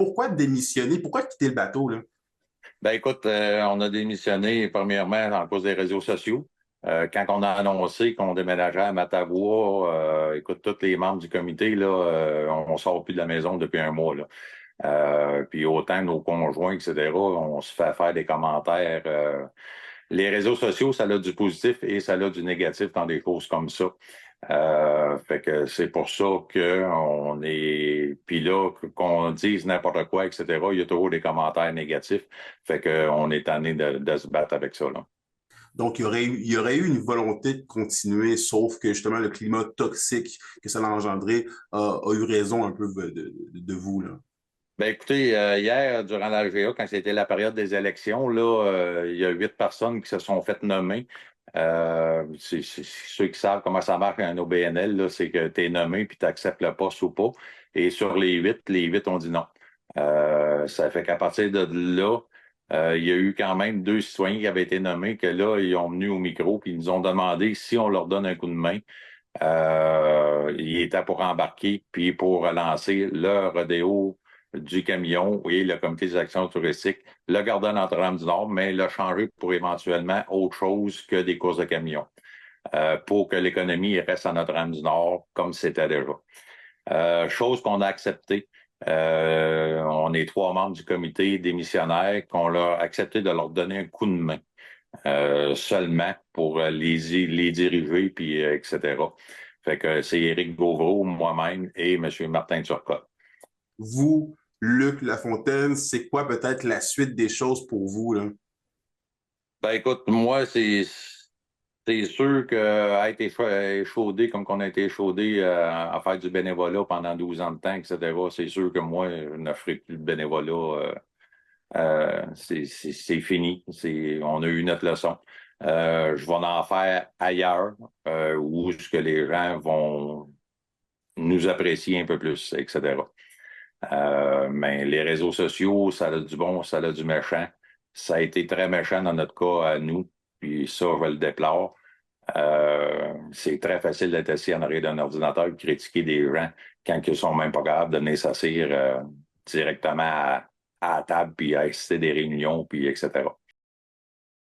pourquoi démissionner? Pourquoi quitter le bateau, là? Ben écoute, on a démissionné premièrement en cause des réseaux sociaux. Quand on a annoncé qu'on déménageait à Mattawa, écoute, tous les membres du comité, là, on sort plus de la maison depuis un mois, là. Puis autant nos conjoints, etc., on se fait faire des commentaires. Les réseaux sociaux, ça a du positif et ça a du négatif dans des choses comme ça. Fait que c'est pour ça que on est. Puis là, qu'on dise n'importe quoi, etc., il y a toujours des commentaires négatifs. Fait que on est tanné de se battre avec ça, là. Donc, il y aurait eu une volonté de continuer, sauf que justement, le climat toxique que ça a engendré a eu raison un peu de vous, là. Ben écoutez, hier, durant la l'AGA, quand c'était la période des élections, là, il y a 8 personnes qui se sont fait nommer. Ceux qui savent comment ça marche un OBNL, là, c'est que tu es nommé puis tu acceptes le poste ou pas. Et sur les huit ont dit non. Ça fait qu'à partir de là, il y a eu quand même 2 citoyens qui avaient été nommés que là, ils ont venu au micro puis ils nous ont demandé si on leur donne un coup de main. Ils étaient pour embarquer puis pour relancer le rodéo du camion et le comité des actions touristiques, le garder Notre-Dame du Nord, mais le changer pour éventuellement autre chose que des courses de camions, pour que l'économie reste à Notre-Dame du Nord comme c'était déjà. Chose qu'on a acceptée. On est 3 membres du comité démissionnaire qu'on leur a accepté de leur donner un coup de main, seulement pour les diriger, puis etc. Fait que c'est Éric Gauvreau, moi-même et M. Martin Turcotte. Vous, Luc Lafontaine, c'est quoi peut-être la suite des choses pour vous, là? Ben écoute, moi, c'est sûr que être échaudé comme qu'on a été échaudé à faire du bénévolat pendant 12 ans de temps, etc., c'est sûr que moi, je ne ferai plus de bénévolat. C'est fini. On a eu notre leçon. Je vais en faire ailleurs, où ce que les gens vont nous apprécier un peu plus, etc. Mais les réseaux sociaux, ça a du bon, ça a du méchant. Ça a été très méchant dans notre cas à nous, puis ça, je le déplore. C'est très facile d'être assis en arrière d'un ordinateur et critiquer des gens quand ils sont même pas capables de venir s'asseoir directement à la table puis à assister des réunions, puis etc.